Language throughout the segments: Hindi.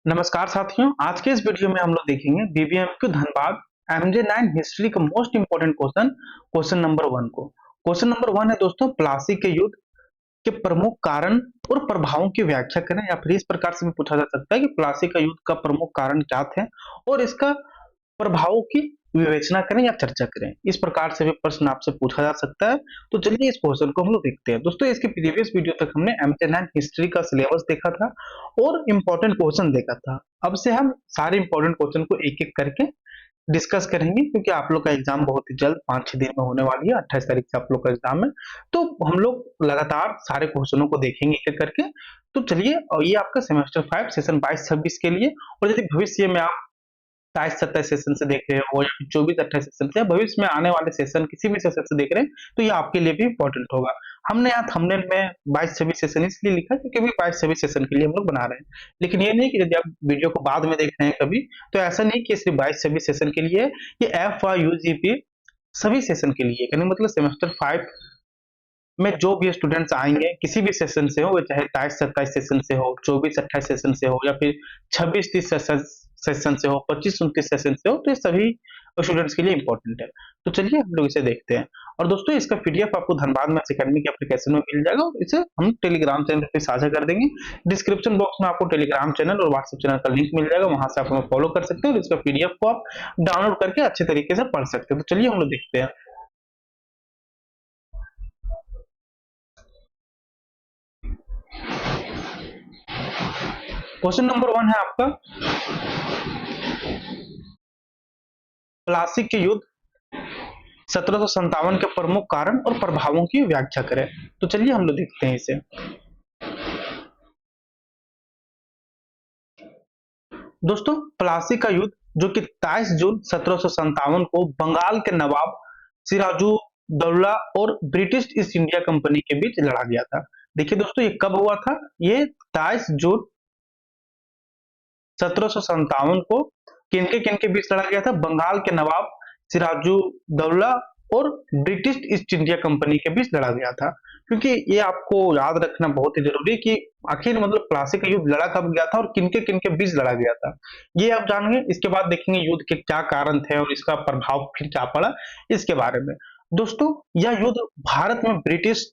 नमस्कार साथियों, आज के इस वीडियो में हम लोग देखेंगे बीबीएमक्यू धनबाद MJ9 हिस्ट्री का मोस्ट इंपोर्टेंट क्वेश्चन नंबर 1 को। क्वेश्चन नंबर 1 है दोस्तों, प्लासी के युद्ध के प्रमुख कारण और प्रभावों की व्याख्या करें। या फिर इस प्रकार से भी पूछा जा सकता है कि प्लासी का युद्ध का प्रमुख कारण क्या थे और इसका प्रभावों की विवेचना करें या चर्चा करें। इस प्रकार से भी प्रश्न आपसे पूछा जा सकता है। तो चलिए इस क्वेश्चन को हम लोग देखते हैं। दोस्तों, इसके प्रीवियस वीडियो तक हमने MJ9 हिस्ट्री का सिलेबस देखा था और इंपॉर्टेंट क्वेश्चन देखा था। अब से हम सारे इंपॉर्टेंट क्वेश्चन को एक एक करके डिस्कस करेंगे, क्योंकि आप लोग का एग्जाम बहुत ही जल्द 5-6 दिन में होने वाली है। 28 तारीख से आप लोग का एग्जाम है, तो हम लोग लगातार सारे क्वेश्चनों को देखेंगे एक एक करके। तो चलिए, और ये आपका सेमेस्टर 5 सेशन 22-26 के लिए। और यदि भविष्य में आप 27-27 सेशन से देख रहे हो या फिर 24-28 सेशन से, भविष्य में आने वाले सेशन किसी भी सेशन से देख रहे हैं, तो ये आपके लिए भी इंपॉर्टेंट होगा। हमने यहाँ थंबनेल में 22-26 सेशन इसलिए लिखा क्योंकि अभी 22-26 सेशन के लिए हम लोग बना रहे हैं। लेकिन ये नहीं कि यदि आप वीडियो को बाद में देख रहे हैं कभी, तो ऐसा नहीं कि सिर्फ 22-26 सेशन के लिए, ये FYUGP सभी सेशन के लिए, यानी मतलब सेमेस्टर 5 में जो भी स्टूडेंट्स आएंगे किसी भी सेशन से हो, वो चाहे 27-27 सेशन से हो, 24-28 सेशन से हो, या फिर 26-30 सेशन से हो, 25-29 सेशन से हो, तो ये सभी स्टूडेंट्स के लिए इंपॉर्टेंट है। तो चलिए हम लोग इसे देखते हैं। और दोस्तों, इसका PDF आपको धनबाद मैथ्स अकेडमी के एप्लीकेशन में मिल जाएगा और इसे हम टेलीग्राम चैनल पे साझा कर देंगे। डिस्क्रिप्शन बॉक्स में आपको टेलीग्राम चैनल और व्हाट्सएप चैनल का लिंक मिल जाएगा, वहां से आप हमें फॉलो कर सकते हो और इसका PDF को आप डाउनलोड करके अच्छे तरीके से पढ़ सकते हो। तो चलिए हम लोग देखते हैं। क्वेश्चन नंबर 1 है आपका, प्लासी के युद्ध 1757 के प्रमुख कारण और प्रभावों की व्याख्या करें। तो चलिए हम लोग देखते हैं इसे। दोस्तों, प्लासी का युद्ध जो कि 23 जून 1757 को बंगाल के नवाब सिराजुद्दौला और ब्रिटिश ईस्ट इंडिया कंपनी के बीच लड़ा गया था। देखिए दोस्तों, ये कब हुआ था? ये 23 जून 1757 को किनके बीच लड़ा गया था? बंगाल के नवाब सिराजुद्दौला और ब्रिटिश ईस्ट इंडिया कंपनी के बीच लड़ा गया था। क्योंकि ये आपको याद रखना बहुत ही जरूरी है कि आखिर मतलब प्लासी का युद्ध लड़ा कब गया था और किनके बीच लड़ा गया था। ये आप जानेंगे, इसके बाद देखेंगे युद्ध के क्या कारण थे और इसका प्रभाव फिर क्या पड़ा इसके बारे में। दोस्तों, यह युद्ध भारत में ब्रिटिश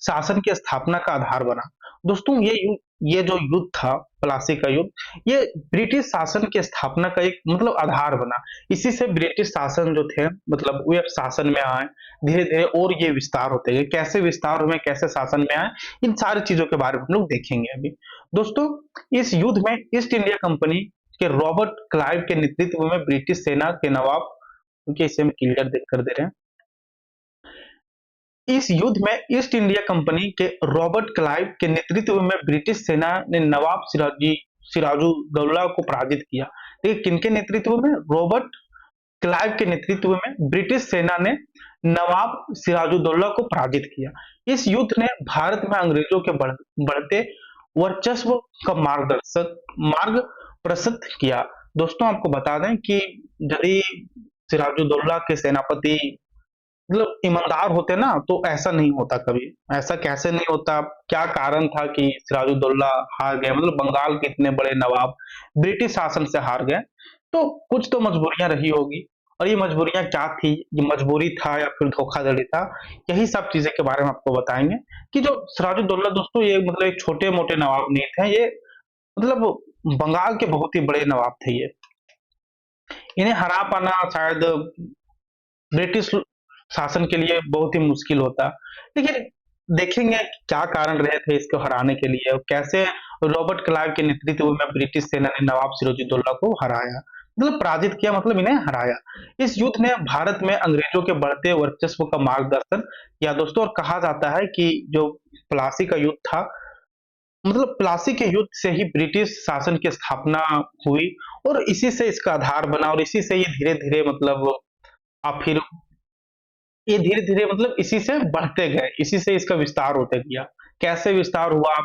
शासन की स्थापना का आधार बना। दोस्तों, ये जो युद्ध था, प्लासी का युद्ध, ये ब्रिटिश शासन की स्थापना का एक मतलब आधार बना। इसी से ब्रिटिश शासन जो थे, मतलब वे शासन में आए धीरे धीरे, और ये विस्तार होते गए। कैसे विस्तार हुए, कैसे शासन में आए, इन सारी चीजों के बारे में हम लोग देखेंगे अभी। दोस्तों, इस युद्ध में ईस्ट इंडिया कंपनी के रॉबर्ट क्लाइव के नेतृत्व में ब्रिटिश सेना के नवाब, क्योंकि इसे हम क्लियर देख कर दे रहे हैं, इस युद्ध में ईस्ट इंडिया कंपनी के रॉबर्ट क्लाइव के नेतृत्व में ब्रिटिश सेना ने नवाब सिराजुद्दौला को पराजित किया। देखिए, किनके नेतृत्व में? रॉबर्ट क्लाइव के नेतृत्व में ब्रिटिश सेना ने नवाब सिराजुद्दौला को पराजित किया। इस युद्ध ने भारत में अंग्रेजों के बढ़ते वर्चस्व का मार्ग प्रशस्त किया। दोस्तों, आपको बता दें कि यदि सिराजुद्दौला के सेनापति मतलब ईमानदार होते ना, तो ऐसा नहीं होता कभी। ऐसा कैसे नहीं होता? क्या कारण था कि सिराजुद्दौला हार गए? मतलब बंगाल के इतने बड़े नवाब ब्रिटिश शासन से हार गए, तो कुछ तो मजबूरियां रही होगी। और ये मजबूरियां क्या थी? ये मजबूरी था या फिर धोखाधड़ी था? यही सब चीजें के बारे में आपको बताएंगे कि जो सिराजुद्दौला दोस्तों, ये मतलब एक छोटे मोटे नवाब नहीं थे, ये मतलब बंगाल के बहुत ही बड़े नवाब थे। ये इन्हें हरा पाना शायद ब्रिटिश शासन के लिए बहुत ही मुश्किल होता। लेकिन देखेंगे क्या कारण रहे थे इसको हराने के लिए, और कैसे रॉबर्ट क्लाइव के नेतृत्व में ब्रिटिश सेना ने नवाब सिराजुद्दौला को हराया, मतलब पराजित किया, मतलब इन्हें हराया। इस युद्ध ने भारत में अंग्रेजों के बढ़ते वर्चस्व का मार्गदर्शन किया दोस्तों। और कहा जाता है कि जो प्लासी का युद्ध था, मतलब प्लासी के युद्ध से ही ब्रिटिश शासन की स्थापना हुई और इसी से इसका आधार बना, और इसी से ये धीरे धीरे मतलब आप फिर ये धीरे धीरे मतलब इसी से बढ़ते गए, इसी से इसका विस्तार होते गया। कैसे विस्तार हुआ,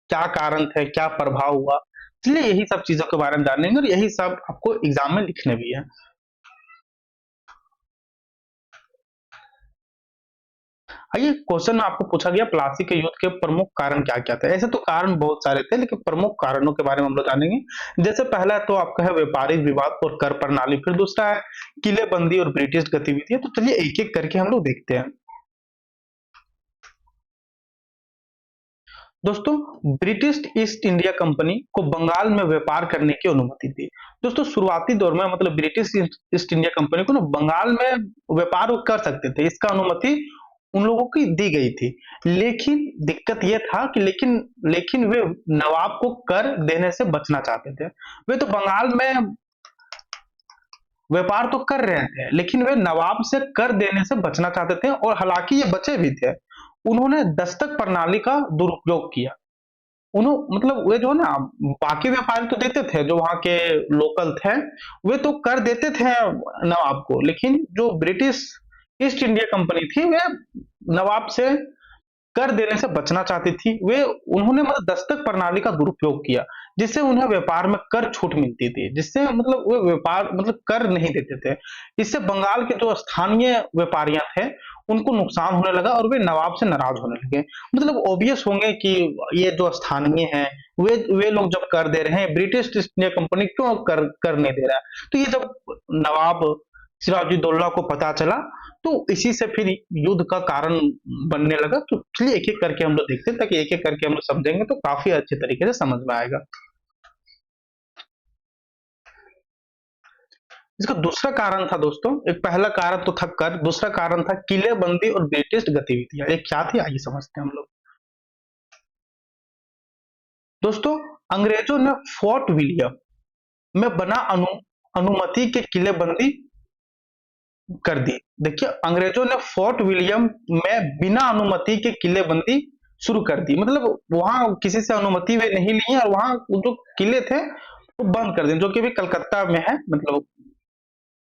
क्या कारण थे, क्या प्रभाव हुआ, इसलिए यही सब चीजों के बारे में जानेंगे और यही सब आपको एग्जाम में लिखने भी है। आइए क्वेश्चन में आपको पूछा गया प्लासी के युद्ध के प्रमुख कारण क्या क्या थे। ऐसे तो कारण बहुत सारे थे, लेकिन प्रमुख कारणों के बारे में हम लोग जानेंगे। जैसे पहला तो आपका है व्यापारिक विवाद और कर प्रणाली, फिर दूसरा है किलेबंदी और ब्रिटिश गतिविधियां। तो चलिए एक एक करके हम लोग देखते हैं। दोस्तों, ब्रिटिश ईस्ट इंडिया कंपनी को बंगाल में व्यापार करने की अनुमति थी। दोस्तों, शुरुआती दौर में मतलब ब्रिटिश ईस्ट इंडिया कंपनी को ना बंगाल में व्यापार वो कर सकते थे, इसका अनुमति उन लोगों की दी गई थी। लेकिन दिक्कत ये था कि लेकिन वे नवाब को कर देने से बचना चाहते थे। वे तो बंगाल में व्यापार तो कर रहे थे, लेकिन वे नवाब से कर देने से बचना चाहते थे, और हालांकि ये बचे भी थे। उन्होंने दस्तक प्रणाली का दुरुपयोग किया। उन्हों मतलब वे जो है ना, बाकी व्यापारी तो देते थे, जो वहां के लोकल थे वे तो कर देते थे नवाब को, लेकिन जो ब्रिटिश ईस्ट इंडिया कंपनी थी वे नवाब से कर देने से बचना चाहती थी। वे उन्होंने मतलब दस्तक प्रणाली का दुरुपयोग किया, जिससे उन्हें व्यापार में कर छूट मिलती थी, जिससे मतलब वे व्यापार मतलब कर नहीं देते थे। इससे बंगाल के जो स्थानीय व्यापारियां थे उनको नुकसान होने लगा और वे नवाब से नाराज होने लगे। मतलब ऑब्वियस होंगे कि ये जो स्थानीय हैं वे लोग जब कर दे रहे हैं, ब्रिटिश ईस्ट इंडिया कंपनी क्यों कर नहीं दे रहा है। तो ये जब नवाब सिराजुद्दौला को पता चला, तो इसी से फिर युद्ध का कारण बनने लगा। तो चलिए एक एक करके हम लोग देखते हैं, ताकि एक एक करके हम लोग समझेंगे तो काफी अच्छे तरीके से समझ में आएगा। इसका दूसरा कारण था दोस्तों, एक पहला कारण तो था कर, दूसरा कारण था किलेबंदी और ब्रिटिश गतिविधियां। ये क्या थी आइए समझते हैं हम लोग। दोस्तों, अंग्रेजों ने फोर्ट विलियम में बना अनुमति के किलेबंदी कर दी। देखिए, अंग्रेजों ने फोर्ट विलियम में बिना अनुमति के किलेबंदी शुरू कर दी। मतलब वहां किसी से अनुमति वे नहीं ली और वहां जो किले थे वो बंद कर दिए, जो कि भी कलकत्ता में है। मतलब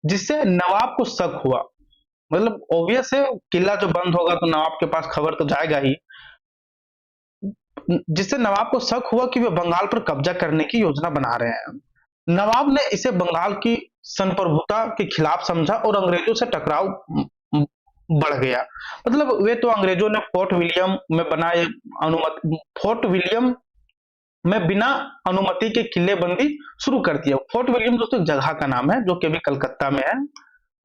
जिससे नवाब को शक हुआ। मतलब ऑब्वियस है, किला जो बंद होगा तो नवाब के पास खबर तो जाएगा ही। जिससे नवाब को शक हुआ कि वे बंगाल पर कब्जा करने की योजना बना रहे हैं। नवाब ने इसे बंगाल की संप्रभुता के खिलाफ समझा और अंग्रेजों से टकराव बढ़ गया। मतलब वे तो अंग्रेजों ने फोर्ट विलियम में बनाए अनुमति, फोर्ट विलियम में बिना अनुमति के किलेबंदी शुरू कर दिया। फोर्ट विलियम दोस्तों एक जगह का नाम है जो कि अभी कलकत्ता में है।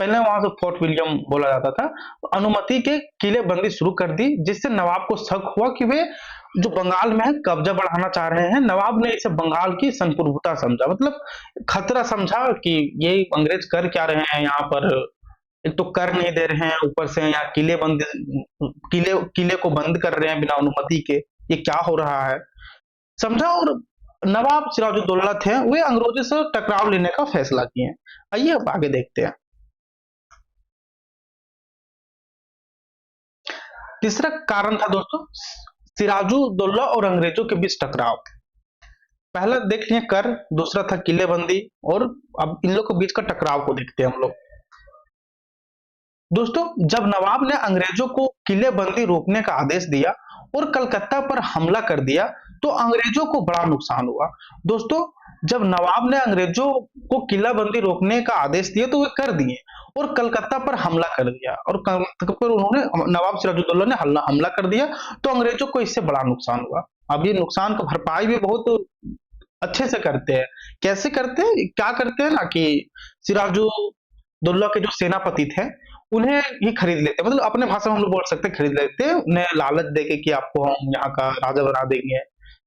पहले वहां से फोर्ट विलियम बोला जाता था। अनुमति के किलेबंदी शुरू कर दी, जिससे नवाब को शक हुआ कि वे जो बंगाल में है कब्जा बढ़ाना चाह रहे हैं। नवाब ने इसे बंगाल की संप्रभुता समझा, मतलब खतरा समझा कि ये अंग्रेज कर क्या रहे हैं यहाँ पर। एक तो कर नहीं दे रहे हैं, ऊपर से यहाँ किले को बंद कर रहे हैं बिना अनुमति के। ये क्या हो रहा है समझा। और नवाब सिराजुद्दौला थे, वे अंग्रेजों से टकराव लेने का फैसला किए। आइए अब आगे देखते हैं। तीसरा कारण था दोस्तों सिराजुद्दौला और अंग्रेजों के बीच टकराव। पहला देख लिए कर, दूसरा था किलेबंदी, और अब इन लोग के बीच का टकराव को देखते हैं हम लोग। दोस्तों, जब नवाब ने अंग्रेजों को किलेबंदी रोकने का आदेश दिया और कलकत्ता पर हमला कर दिया, तो अंग्रेजों को बड़ा नुकसान हुआ। दोस्तों, जब नवाब ने अंग्रेजों को किलाबंदी रोकने का आदेश दिया तो वे कर दिए और कलकत्ता पर हमला कर दिया, और कलकत्ता पर उन्होंने नवाब सिराजुद्दौला ने हमला कर दिया, तो अंग्रेजों को इससे बड़ा नुकसान हुआ। अब ये नुकसान की भरपाई भी बहुत अच्छे से करते हैं। कैसे करते हैं, क्या करते हैं ना कि सिराजुद्दौला के जो सेनापति थे उन्हें ही खरीद लेते, मतलब अपने भाषा में हम लोग बोल सकते हैं खरीद लेते हैं, उन्हें लालच देके कि आपको हम यहाँ का राजा बना देंगे।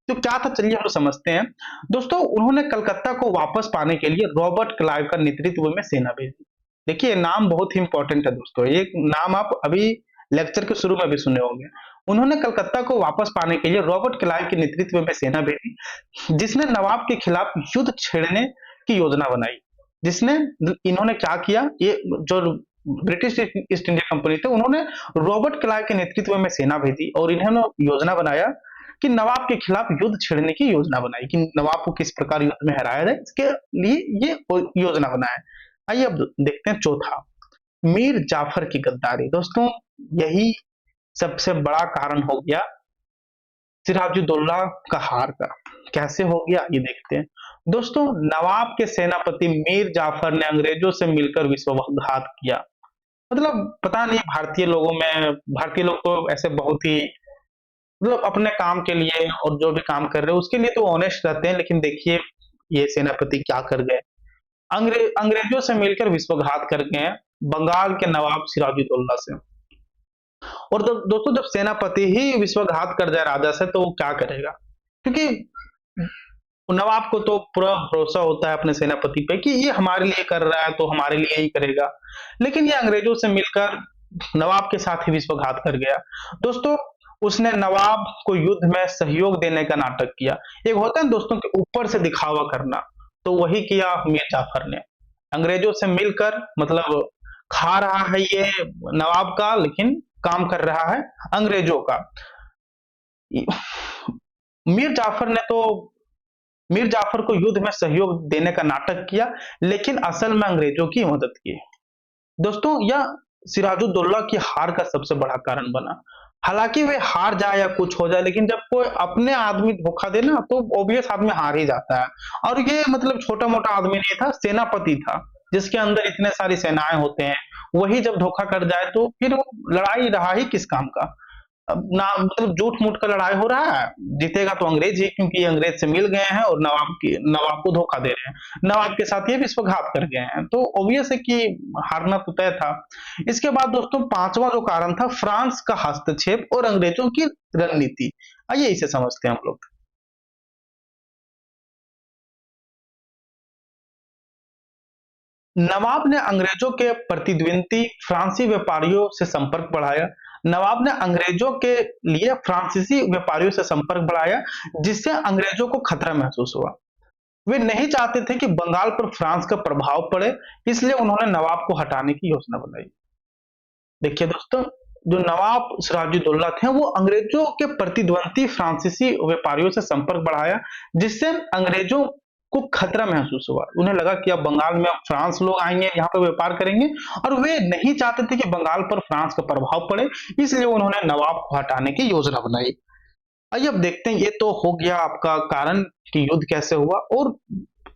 तो क्या था चलिए हम लोग समझते हैं। दोस्तों, उन्होंने कलकत्ता को वापस पाने के लिए रॉबर्ट क्लाइव का नेतृत्व में सेना भेजी। देखिए नाम बहुत ही इंपॉर्टेंट है दोस्तों, ये नाम आप अभी लेक्चर के शुरू में भी सुने होंगे। उन्होंने कलकत्ता को वापस पाने के लिए रॉबर्ट क्लाइव के नेतृत्व में सेना भेजी, जिसने नवाब के खिलाफ युद्ध छेड़ने की योजना बनाई। जिसने इन्होंने क्या किया, ये जो ब्रिटिश ईस्ट इंडिया कंपनी थे उन्होंने रॉबर्ट क्लाइव के नेतृत्व में सेना भेजी और इन्होंने योजना बनाया कि नवाब के खिलाफ युद्ध छेड़ने की योजना बनाई कि नवाब को किस प्रकार युद्ध में हराया जाए, इसके लिए ये योजना बनाया। आइए अब देखते हैं चौथा, मीर जाफर की गद्दारी। दोस्तों, यही सबसे बड़ा कारण हो गया सिराजुद्दौला का हार का। कैसे हो गया ये देखते हैं। दोस्तों, नवाब के सेनापति मीर जाफर ने अंग्रेजों से मिलकर विश्वासघात किया। मतलब पता नहीं, भारतीय लोग तो ऐसे बहुत ही मतलब अपने काम के लिए और जो भी काम कर रहे हैं उसके लिए तो ऑनेस्ट रहते हैं, लेकिन देखिए ये सेनापति क्या कर गए। अंग्रेजों से मिलकर विश्वघात कर गए हैं बंगाल के नवाब सिराजुद्दौला से। और दोस्तों जब सेनापति ही विश्वघात कर जाए राजा से तो वो क्या करेगा, क्योंकि नवाब को तो पूरा भरोसा होता है अपने सेनापति पे कि ये हमारे लिए कर रहा है तो हमारे लिए ही करेगा। लेकिन ये अंग्रेजों से मिलकर नवाब के साथ ही विश्वघात कर गया। दोस्तों उसने नवाब को युद्ध में सहयोग देने का नाटक किया। एक होता है दोस्तों के ऊपर से दिखावा करना, तो वही किया मीर जाफर ने। अंग्रेजों से मिलकर मतलब खा रहा है ये नवाब का, लेकिन काम कर रहा है अंग्रेजों का। मीर जाफर ने तो मीर जाफर को युद्ध में सहयोग देने का नाटक किया, लेकिन असल में अंग्रेजों की मदद की। दोस्तों यह सिराजुद्दौला की हार का सबसे बड़ा कारण बना। हालांकि वे हार जाए या कुछ हो जाए, लेकिन जब कोई अपने आदमी धोखा दे ना तो ऑब्वियस आदमी हार ही जाता है। और ये मतलब छोटा मोटा आदमी नहीं था, सेनापति था जिसके अंदर इतने सारी सेनाएं होते हैं। वही जब धोखा कर जाए तो फिर वो लड़ाई रहा ही किस काम का। अब ना मतलब झूठ मूठ का लड़ाई हो रहा है, जीतेगा तो अंग्रेज ही, क्योंकि ये अंग्रेज से मिल गए हैं और नवाब को धोखा दे रहे हैं, नवाब के साथ ये विश्वघात कर गए हैं, तो ऑब्वियस है कि हारना तो तय था। इसके बाद दोस्तों पांचवा जो कारण था फ्रांस का हस्तक्षेप और अंग्रेजों की रणनीति। आइए इसे समझते हैं हम लोग। नवाब ने अंग्रेजों के प्रतिद्वंदी फ्रांसीसी व्यापारियों से संपर्क बढ़ाया। नवाब ने अंग्रेजों के लिए फ्रांसीसी व्यापारियों से संपर्क बढ़ाया, जिससे अंग्रेजों को खतरा महसूस हुआ। वे नहीं चाहते थे कि बंगाल पर फ्रांस का प्रभाव पड़े, इसलिए उन्होंने नवाब को हटाने की योजना बनाई। देखिए दोस्तों, जो नवाब सिराजुद्दौला थे वो अंग्रेजों के प्रतिद्वंदी फ्रांसीसी व्यापारियों से संपर्क बढ़ाया, जिससे अंग्रेजों को खतरा महसूस हुआ। उन्हें लगा कि अब बंगाल में अब फ्रांस लोग आएंगे, यहाँ पे व्यापार करेंगे, और वे नहीं चाहते थे कि बंगाल पर फ्रांस का प्रभाव पड़े, इसलिए उन्होंने नवाब को हटाने की योजना बनाई। आइए अब देखते हैं, ये तो हो गया आपका कारण कि युद्ध कैसे हुआ और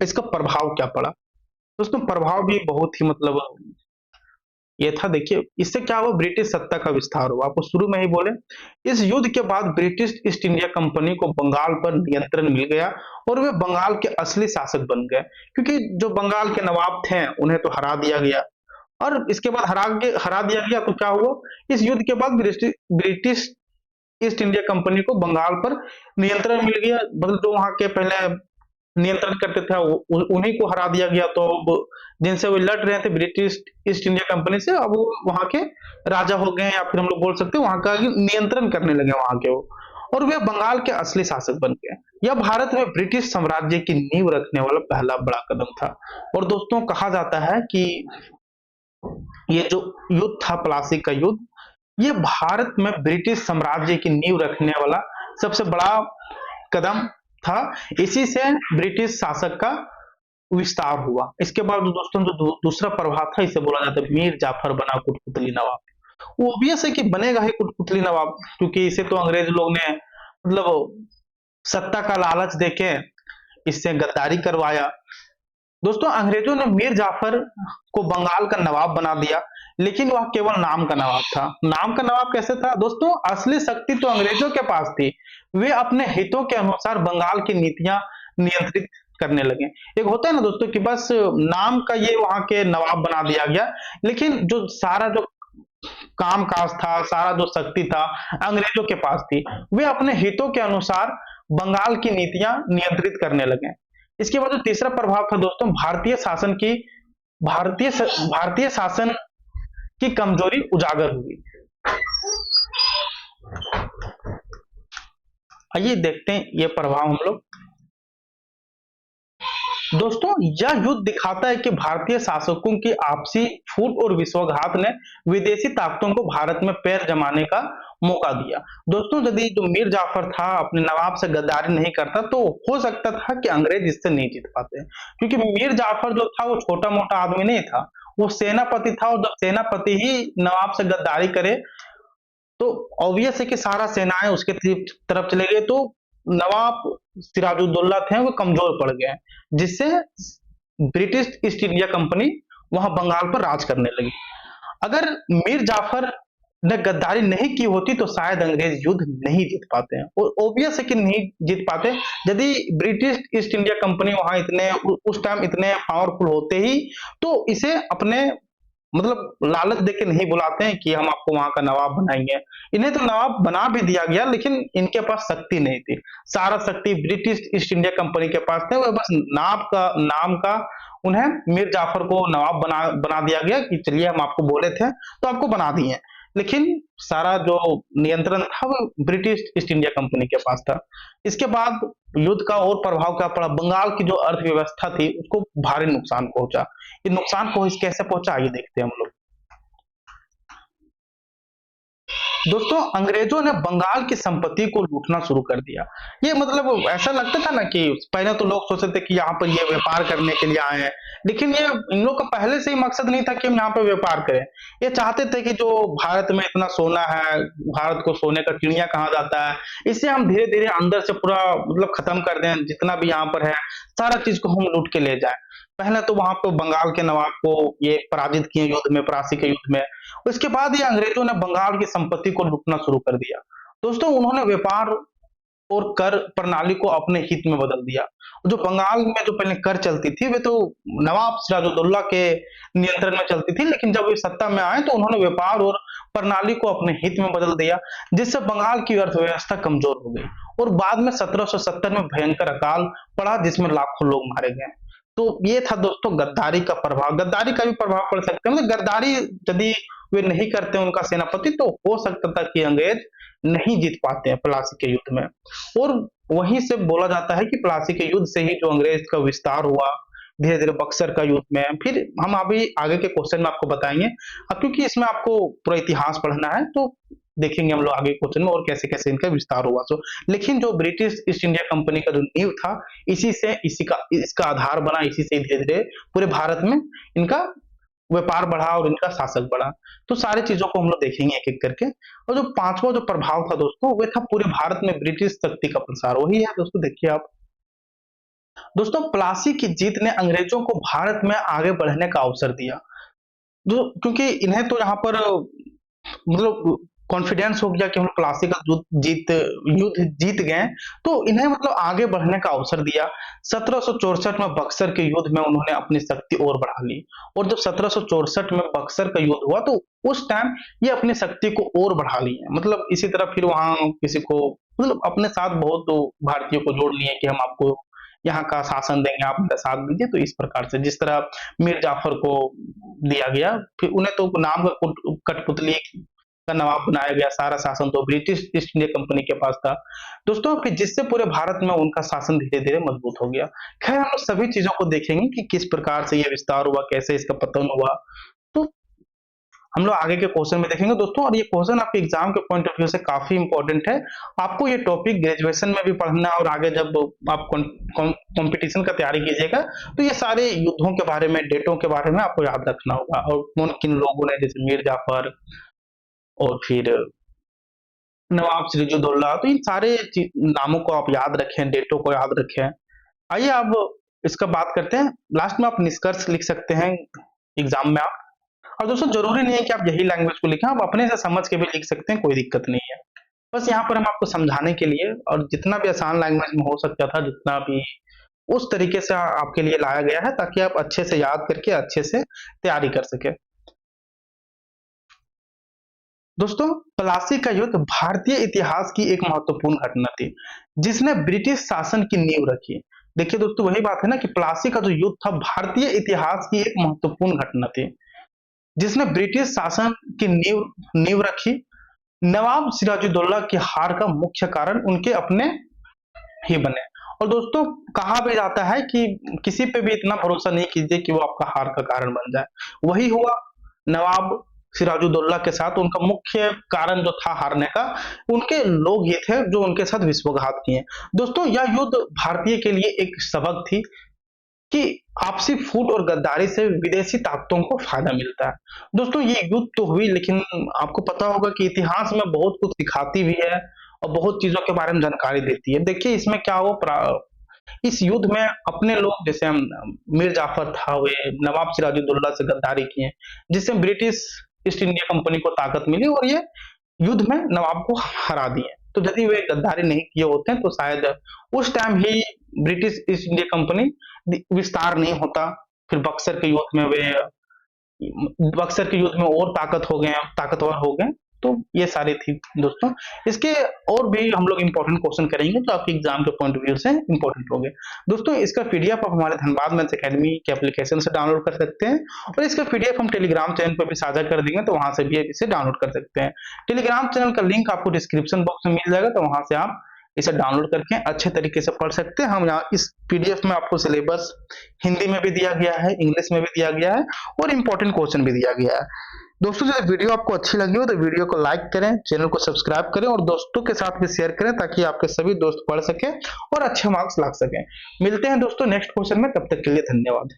इसका प्रभाव क्या पड़ा। दोस्तों प्रभाव भी बहुत ही मतलब ये था। देखिए इससे क्या हुआ, ब्रिटिश सत्ता का विस्तार हुआ। आपको शुरू में ही बोले, इस युद्ध के बाद ब्रिटिश ईस्ट इंडिया कंपनी को बंगाल पर नियंत्रण मिल गया और वे बंगाल के असली शासक बन गए, क्योंकि जो बंगाल के नवाब थे उन्हें तो हरा दिया गया। और इसके बाद हरा दिया गया तो क्या हुआ, इस युद्ध के बाद ब्रिटिश ईस्ट इंडिया कंपनी को बंगाल पर नियंत्रण मिल गया। मतलब जो वहां के पहले नियंत्रण करते थे उन्हीं को हरा दिया गया। तो अब जिनसे वो लड़ रहे थे ब्रिटिश ईस्ट इंडिया कंपनी से, अब वो वहां के राजा हो गए, या फिर हम लोग बोल सकते हैं वहां का नियंत्रण करने लगे वहां के वो, और वे बंगाल के असली शासक बन गए। यह भारत में ब्रिटिश साम्राज्य की नींव रखने वाला पहला बड़ा कदम था। और दोस्तों कहा जाता है कि ये जो युद्ध था प्लासी का युद्ध, ये भारत में ब्रिटिश साम्राज्य की नींव रखने वाला सबसे बड़ा कदम था। इसी से ब्रिटिश शासक का विस्तार हुआ। इसके बाद दोस्तों जो दूसरा प्रभाव था, इसे बोला जाता है मीर जाफर बना कुटपुतली नवाब। वो ऑब्वियस है कि बनेगा ही कुटपुतली नवाब, क्योंकि इसे तो अंग्रेज लोग ने मतलब सत्ता का लालच देके इससे गद्दारी करवाया। दोस्तों अंग्रेजों ने मीर जाफर को बंगाल का नवाब बना दिया, लेकिन वह केवल नाम का नवाब था। नाम का नवाब कैसे था दोस्तों, असली शक्ति तो अंग्रेजों के पास थी। वे अपने हितों के अनुसार बंगाल की नीतियां नियंत्रित करने लगे। एक होता है ना दोस्तों कि बस नाम का ये वहां के नवाब बना दिया गया, लेकिन जो सारा जो काम काज था, सारा जो शक्ति था अंग्रेजों के पास थी। वे अपने हितों के अनुसार बंगाल की नीतियां नियंत्रित करने लगे। इसके बाद जो तीसरा प्रभाव था दोस्तों, भारतीय शासन की कमजोरी उजागर हुई। आइए देखते हैं ये प्रभाव हम लोग। दोस्तों यह युद्ध दिखाता है कि भारतीय शासकों की आपसी फूट और विश्वासघात ने विदेशी ताकतों को भारत में पैर जमाने का मौका दिया। दोस्तों यदि जो मीर जाफर था अपने नवाब से गद्दारी नहीं करता तो हो सकता था कि अंग्रेज इससे नहीं जीत पाते, क्योंकि मीर जाफर जो था वो छोटा मोटा आदमी नहीं था, वो सेनापति था। और जब सेनापति ही नवाब से गद्दारी करे तो ऑब्वियस है कि सारा सेनाएं उसके तरफ चले गए, तो नवाब सिराजुद्दौला थे वो कमजोर पड़ गए, जिससे ब्रिटिश ईस्ट इंडिया कंपनी वहां बंगाल पर राज करने लगी। अगर मीर जाफर ने गद्दारी नहीं की होती तो शायद अंग्रेज युद्ध नहीं जीत पाते हैं, और ऑब्वियस है कि नहीं जीत पाते। यदि ब्रिटिश ईस्ट इंडिया कंपनी वहां इतने उस टाइम इतने पावरफुल होते ही तो इसे अपने मतलब लालच देके नहीं बुलाते हैं कि हम आपको वहां का नवाब बनाएंगे। इन्हें तो नवाब बना भी दिया गया, लेकिन इनके पास शक्ति नहीं थी। सारा शक्ति ब्रिटिश ईस्ट इंडिया कंपनी के पास थे। वह बस नाम का उन्हें मीर जाफर को नवाब बना दिया गया कि चलिए हम आपको बोले थे तो आपको बना दिए, लेकिन सारा जो नियंत्रण था वो ब्रिटिश ईस्ट इंडिया कंपनी के पास था। इसके बाद युद्ध का और प्रभाव क्या पड़ा, बंगाल की जो अर्थव्यवस्था थी उसको भारी नुकसान पहुंचा। ये नुकसान को कैसे पहुंचा आइए देखते हैं हम लोग। दोस्तों, अंग्रेजों ने बंगाल की संपत्ति को लूटना शुरू कर दिया। ये मतलब ऐसा लगता था ना कि पहले तो लोग सोचते थे कि यहाँ पर ये व्यापार करने के लिए आए हैं, लेकिन ये इन लोग का पहले से ही मकसद नहीं था कि हम यहाँ पे व्यापार करें। ये चाहते थे कि जो भारत में इतना सोना है, भारत को सोने का चिड़िया कहा जाता है, इसे हम धीरे धीरे अंदर से पूरा मतलब खत्म कर दें, जितना भी यहाँ पर है सारा चीज को हम लूट के ले जाए। पहले तो वहां पे बंगाल के नवाब को ये पराजित किए युद्ध में, प्लासी के युद्ध में। उसके बाद ये अंग्रेजों ने बंगाल की संपत्ति को लूटना शुरू कर दिया। दोस्तों, उन्होंने व्यापार और कर प्रणाली को अपने हित में बदल दिया। जो बंगाल में जो पहले कर चलती थी वे तो नवाब सिराजुद्दौला के नियंत्रण में चलती थी, लेकिन जब वे सत्ता में आए तो उन्होंने व्यापार और प्रणाली को अपने हित में बदल दिया, जिससे बंगाल की अर्थव्यवस्था कमजोर हो गई। और बाद में 1770 में भयंकर अकाल पड़ा जिसमें लाखों लोग मारे गए। तो ये था दोस्तों गद्दारी का प्रभाव। गद्दारी का भी प्रभाव पड़ सकता है, मतलब गद्दारी यदि वे नहीं करते उनका सेनापति तो हो सकता था कि अंग्रेज नहीं जीत पाते हैं प्लासी के युद्ध में। और वहीं से बोला जाता है कि प्लासी के युद्ध से ही जो अंग्रेज का विस्तार हुआ धीरे धीरे बक्सर का युद्ध में। फिर हम अभी आगे के क्वेश्चन में आपको बताएंगे, अब क्योंकि इसमें आपको पूरा इतिहास पढ़ना है तो देखेंगे हम लोग आगे क्वेश्चन में और कैसे कैसे इनका विस्तार हुआ। तो लेकिन जो ब्रिटिश ईस्ट इंडिया कंपनी का जो नींव था इसी का इसका आधार बना, इसी से धीरे धीरे पूरे भारत में इनका व्यापार बढ़ा और इनका शासक बढ़ा। तो सारी चीजों को हम लोग देखेंगे एक एक करके। और जो पांचवा जो प्रभाव था दोस्तों वह था पूरे भारत में ब्रिटिश शक्ति का प्रसार। वही है दोस्तों, देखिए आप। दोस्तों, प्लासी की जीत ने अंग्रेजों को भारत में आगे बढ़ने का अवसर दिया। जो क्योंकि इन्हें तो यहाँ पर मतलब कॉन्फिडेंस हो गया कि हम प्लासी का युद्ध जीत गए, तो इन्हें मतलब आगे बढ़ने का अवसर दिया। 1764 में बक्सर के युद्ध में उन्होंने अपनी शक्ति और बढ़ा ली। और जब 1764 में बक्सर का युद्ध हुआ तो उस टाइम ये अपनी शक्ति को और बढ़ा ली है। मतलब इसी तरह फिर वहां किसी को मतलब अपने साथ बहुत तो भारतीयों को जोड़ लिए कि हम आपको यहाँ का शासन देंगे, आप मेरा साथ दीजिए। तो इस प्रकार से जिस तरह मीर जाफर को दिया गया, फिर उन्हें तो नाम का कठपुतली का नवाब बनाया गया, सारा शासन तो ब्रिटिश ईस्ट इंडिया कंपनी के पास था दोस्तों। फिर जिससे पूरे भारत में उनका शासन धीरे धीरे मजबूत हो गया। खैर हम लोग सभी चीजों को देखेंगे कि किस प्रकार से ये विस्तार हुआ, कैसे इसका पतन हुआ, तो हम लोग आगे के क्वेश्चन में देखेंगे दोस्तों। और ये क्वेश्चन आपके एग्जाम के पॉइंट ऑफ व्यू से काफी इंपॉर्टेंट है। आपको ये टॉपिक ग्रेजुएशन में भी पढ़ना है और आगे जब आप कंपटीशन का तैयारी कीजिएगा तो ये सारे युद्धों के बारे में, डेटों के बारे में आपको याद रखना होगा। और कौन किन लोगों ने, जैसे मीर जाफर और फिर नवाब सिराजुद्दौला, तो इन सारे नामों को आप याद रखें, डेटों को याद रखें। आइए अब इसका बात करते हैं। लास्ट में आप निष्कर्ष लिख सकते हैं एग्जाम में आप। और दोस्तों जरूरी नहीं है कि आप यही लैंग्वेज को लिखें, आप अपने से समझ के भी लिख सकते हैं, कोई दिक्कत नहीं है। बस यहाँ पर हम आपको समझाने के लिए और जितना भी आसान लैंग्वेज में हो सकता था, जितना भी उस तरीके से आपके लिए लाया गया है ताकि आप अच्छे से याद करके अच्छे से तैयारी कर सके। दोस्तों, प्लासी का युद्ध भारतीय इतिहास की एक महत्वपूर्ण घटना थी जिसने ब्रिटिश शासन की नींव रखी। देखिए दोस्तों, वही बात है ना कि प्लासी का जो युद्ध था भारतीय इतिहास की एक महत्वपूर्ण घटना थी जिसने ब्रिटिश शासन की नींव रखी। नवाब सिराजुद्दौला की हार का मुख्य कारण उनके अपने ही बने। और दोस्तों कहा भी जाता है कि किसी पे भी इतना भरोसा नहीं कीजिए कि वो आपका हार का कारण बन जाए। वही हुआ नवाब सिराजुद्दौला के साथ। उनका मुख्य कारण जो था हारने का, उनके लोग ये थे जो उनके साथ विश्वासघात किए। दोस्तों यह युद्ध भारतीय के लिए एक सबक थी कि आपसी फूट और गद्दारी से विदेशी ताकतों को फायदा मिलता है। दोस्तों ये युद्ध तो हुई, लेकिन आपको पता होगा कि इतिहास में बहुत कुछ सिखाती भी है और बहुत चीजों के बारे में जानकारी देती है। देखिए इसमें क्या हो, इस युद्ध में अपने लोग, जैसे हम मीर जाफर था, वे नवाब सिराजुद्दौला से गद्दारी किए जिससे ब्रिटिश ईस्ट इंडिया कंपनी को ताकत मिली और ये युद्ध में नवाब को हरा दिए। तो यदि वे गद्दारी नहीं किए होते तो शायद उस टाइम ही ब्रिटिश ईस्ट इंडिया कंपनी विस्तार नहीं होता। फिर बक्सर के युद्ध में और ताकतवर हो गए। तो ये सारी थी दोस्तों। इसके और भी हम लोग इंपॉर्टेंट क्वेश्चन करेंगे जो आपके एग्जाम के पॉइंट ऑफ व्यू से इंपॉर्टेंट होंगे। दोस्तों इसका पीडीएफ आप हमारे धनबाद मैथ्स एकेडमी के एप्लीकेशन से डाउनलोड कर सकते हैं और इसका पीडीएफ हम टेलीग्राम चैनल पर भी साझा कर देंगे, तो वहां से भी इसे डाउनलोड कर सकते हैं। टेलीग्राम चैनल का लिंक आपको डिस्क्रिप्शन बॉक्स में मिल जाएगा, तो वहां से आप इसे डाउनलोड करके अच्छे तरीके से पढ़ सकते हैं। हम यहाँ इस पीडीएफ में आपको सिलेबस हिंदी में भी दिया गया है, इंग्लिश में भी दिया गया है और इंपॉर्टेंट क्वेश्चन भी दिया गया है। दोस्तों यदि वीडियो आपको अच्छी लगी हो तो वीडियो को लाइक करें, चैनल को सब्सक्राइब करें और दोस्तों के साथ भी शेयर करें ताकि आपके सभी दोस्त पढ़ सके और अच्छे मार्क्स ला सकें। मिलते हैं दोस्तों नेक्स्ट क्वेश्चन में, तब तक के लिए धन्यवाद।